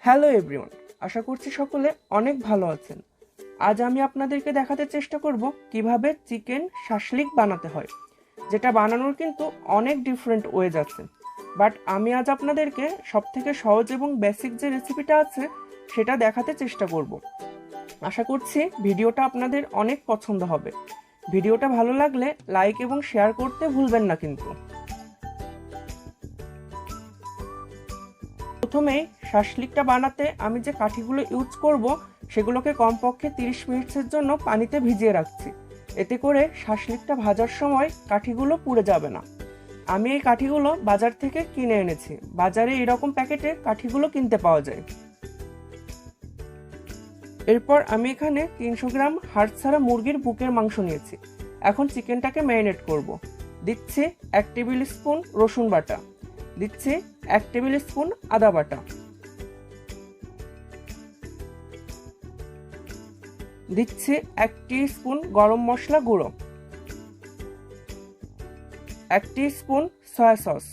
Hello everyone, আশা করছি সকলে অনেক ভালো আছেন। আজ আমি আপনাদেরকে দেখাতে চেষ্টা করব কিভাবে চিকেন শাশলিক বানাতে হয়, যেটা বানানোর কিন্তু অনেক ডিফারেন্ট ওয়েজ আছে। বাট আমি আজ আপনাদেরকে সবথেকে সহজ এবং বেসিক যে রেসিপিটা আছে সেটা দেখাতে চেষ্টা করব। আশা করছি ভিডিওটা আপনাদের অনেক পছন্দ হবে। ভিডিওটা ভালো লাগলে লাইক এবং শেয়ার করতে ভুলবেন না কিন্তু। প্রথমেই শাশলিকটা বানাতে আমি যে কাঠিগুলো ইউজ করব সেগুলোকে কমপক্ষে 30 মিনিটের জন্য পানিতে ভিজিয়ে রাখছি। এতে করে শাশলিকটা ভাজার সময় কাঠিগুলো পুড়ে যাবে না। আমি এই কাঠিগুলো বাজার থেকে কিনে এনেছি। বাজারে এরকম প্যাকেটে কাঠিগুলো কিনতে পাওয়া যায়। এরপর আমি এখানে 300 গ্রাম হাড় ছাড়া মুরগির বুকের মাংস নিয়েছি। এখন চিকেনটাকে ম্যারিনেট করব। দিচ্ছি 1 টেবিল স্পুন রসুন বাটা, দিচ্ছি 1 টেবিল স্পুন আদা বাটা, দিচ্ছি 1 টিস্পুন গরম মশলা গুঁড়ো, 1 টিস্পুন সয়া সস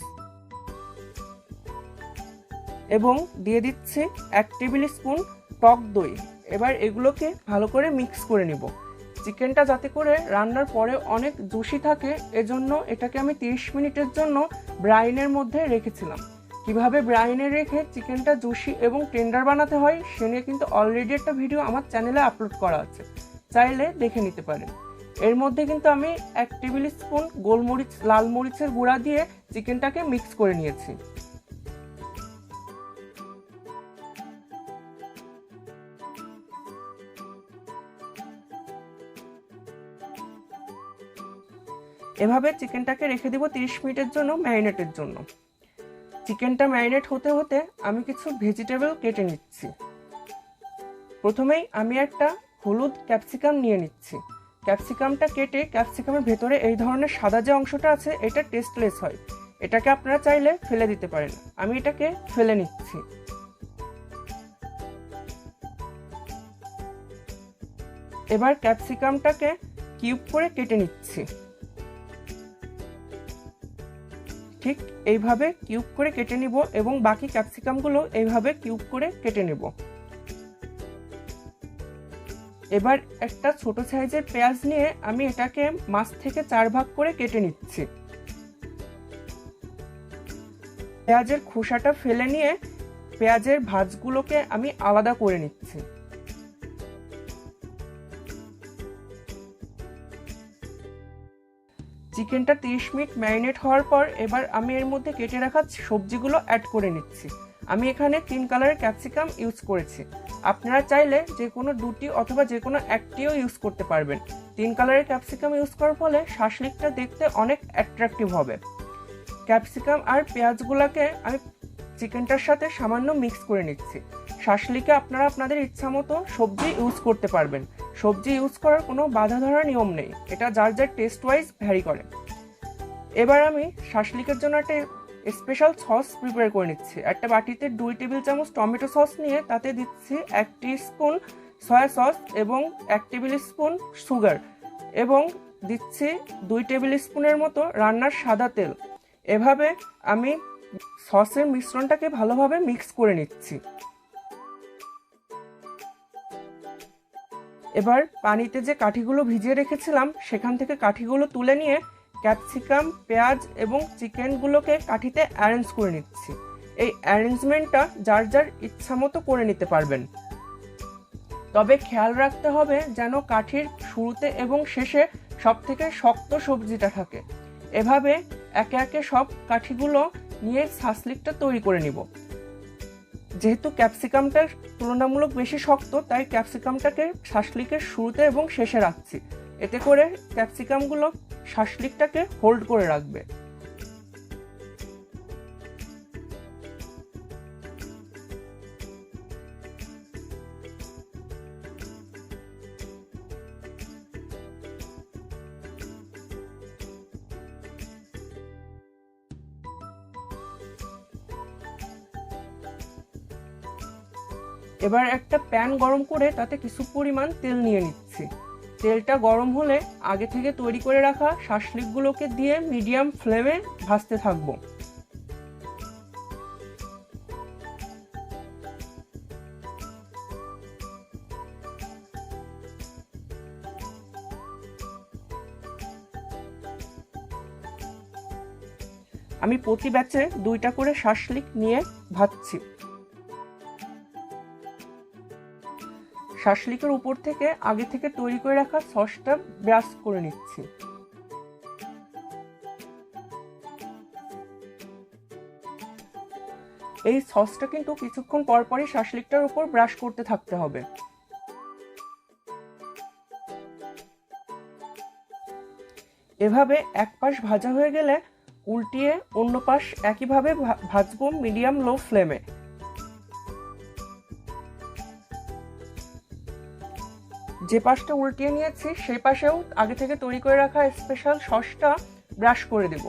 এবং দিয়ে দিচ্ছি 1 টেবিল স্পুন টক দই। এবার এগুলোকে ভালো করে মিক্স করে নিব। চিকেনটা যাতে করে রান্নার পরে অনেক জুসি থাকে, এজন্য এটাকে আমি 30 মিনিটের জন্য ব্রাইনের মধ্যে রেখেছিলাম। কিভাবে ব্রাইনে রেখে চিকেনটা জুসি এবং টেন্ডার বানাতে হয় সে নিয়ে কিন্তু অলরেডি একটা ভিডিও আমার চ্যানেলে আপলোড করা আছে, চাইলে দেখে নিতে পারেন। এর মধ্যে কিন্তু আমি 1 টেবিল স্পুন গোলমরিচ লাল মরিচের গুঁড়া দিয়ে চিকেনটাকে মিক্স করে নিয়েছি। এভাবে চিকেনটাকে রেখে দিব 30 মিনিটের জন্য ম্যারিনেটের জন্য। চিকেনটা ম্যারিনেট হতে হতে আমি কিছু ভেজিটেবল কেটে নিচ্ছি। প্রথমেই আমি একটা হলুদ ক্যাপসিকাম নিয়ে নিচ্ছি। ক্যাপসিকামটা কেটে ক্যাপসিকামের ভেতরে এই ধরনের সাদা যে অংশটা আছে এটা টেস্টলেস হয়, এটাকে আপনারা চাইলে ফেলে দিতে পারেন। আমি এটাকে ফেলে নিচ্ছি। এবার ক্যাপসিকামটাকে কিউব করে কেটে নিচ্ছি। ঠিক এইভাবে কিউব করে কেটে নিব এবং বাকি ক্যাপসিকামগুলো এইভাবে কিউব করে কেটে নেব। এবার একটা ছোট সাইজের পেঁয়াজ নিয়ে আমি এটাকে মাছ থেকে 4 ভাগ করে কেটে নিচ্ছি। পেঁয়াজের খোসাটা ফেলে নিয়ে পেঁয়াজের ভাঁজগুলোকে আমি আলাদা করে নিচ্ছি। চিকেনটা 30 মিনিট ম্যারিনেট হওয়ার পর এবার আমি এর মধ্যে কেটে রাখা সবজিগুলো অ্যাড করে নিচ্ছি। আমি এখানে 3 কালারের ক্যাপসিকাম ইউজ করেছি। আপনারা চাইলে যে কোনো 2টি অথবা যে কোনো 1টিও ইউজ করতে পারবেন। 3 কালারের ক্যাপসিকাম ইউজ করার ফলে শাশলিকটা দেখতে অনেক অ্যাট্রাকটিভ হবে। ক্যাপসিকাম আর পেঁয়াজগুলোকে আমি চিকেনটার সাথে সামান্য মিক্স করে নিচ্ছি। শাশলিকে আপনারা আপনাদের ইচ্ছা মতো সবজি ইউজ করতে পারবেন। সবজি ইউজ করার কোনো বাধা ধরার নিয়ম নেই, এটা যার যার টেস্ট ওয়াইজ ভ্যারি করে। এবার আমি শাশলিকের জন্য একটা স্পেশাল সস প্রিপেয়ার করে নিচ্ছি। একটা বাটিতে 2 টেবিল চামচ টমেটো সস নিয়ে তাতে দিচ্ছি 1 টিস্পুন সয়া সস এবং 1 টেবিল স্পুন সুগার এবং দিচ্ছি 2 টেবিল স্পুনের মতো রান্নার সাদা তেল। এভাবে আমি সসের মিশ্রণটাকে ভালোভাবে মিক্স করে নিচ্ছি। এবার পানিতে যে কাঠিগুলো ভিজিয়ে রেখেছিলাম সেখান থেকে কাঠিগুলো তুলে নিয়ে ক্যাপসিকাম, পেঁয়াজ এবং চিকেনগুলোকে কাঠিতে অ্যারেঞ্জ করে নিচ্ছি। এই অ্যারেঞ্জমেন্টটা যার যার ইচ্ছা মতো করে নিতে পারবেন, তবে খেয়াল রাখতে হবে যেন কাঠির শুরুতে এবং শেষে সব থেকে শক্ত সবজিটা থাকে। এভাবে একে একে সব কাঠিগুলো নিয়ে শাশলিকটা তৈরি করে নিব। যেহেতু ক্যাপসিকামটা তুলনামূলক বেশি শক্ত, তাই ক্যাপসিকামটাকে শাশলিকের শুরুতে এবং শেষে রাখছি। এতে করে ক্যাপসিকামগুলো শাশলিকটাকে হোল্ড করে রাখবে। এবার একটা প্যান গরম করে তাতে কিছু পরিমাণ তেল নিয়ে নিচ্ছি। তেলটা গরম হলে আগে থেকে তৈরি করে রাখা শাশলিকগুলোকে দিয়ে মিডিয়াম ফ্লেমে ভাজতে থাকবো। আমি প্রতি ব্যাচে 2টা করে শাসলিক নিয়ে ভাজছি। শাসলিকের উপর থেকে আগে থেকে তৈরি করে রাখা সসটা ব্রাশ করে নিচ্ছি। এই সসটা কিন্তু কিছুক্ষণ পরপরই শাসলিকটার উপর ব্রাশ করতে থাকতে হবে। এভাবে এক পাশ ভাজা হয়ে গেলে উল্টিয়ে অন্য পাশ একইভাবে ভাজবো মিডিয়াম লো ফ্লেমে। যে পাশটা উল্টিয়ে নিয়েছি সেই পাশেও আগে থেকে তৈরি করে রাখা স্পেশাল সসটা ব্রাশ করে দেব।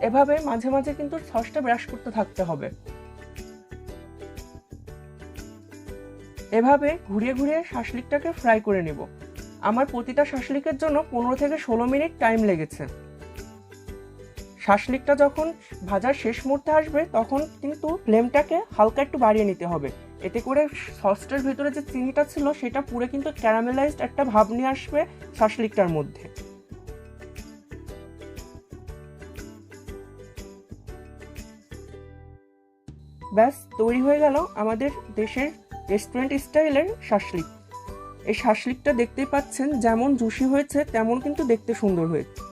এভাবে মাঝে মাঝে কিন্তু সসটা ব্রাশ করতে থাকতে হবে। এভাবে ঘুরিয়ে ঘুরিয়ে শাসলিকটাকে ফ্রাই করে নেব। আমার প্রতিটা শাসলিকের জন্য 15 থেকে 16 মিনিট টাইম লেগেছে। শাসলিকটা যখন ভাজার শেষ মুহূর্তে আসবে তখন কিন্তু ফ্লেমটাকে হালকা একটু বাড়িয়ে নিতে হবে। এতে করে সসটার ভিতরে যে চিনিটা ছিল সেটা পুরো কিন্তু ক্যারামেলাইজড একটা ভাব নিয়ে আসবে শাসলিকটার মধ্যে। ব্যাস তৈরি হয়ে গেল আমাদের দেশের রেস্টুরেন্ট স্টাইলের শাসলিক। এই শাসলিকটা দেখতেই পাচ্ছেন যেমন জুসি হয়েছে তেমন কিন্তু দেখতে সুন্দর হয়েছে।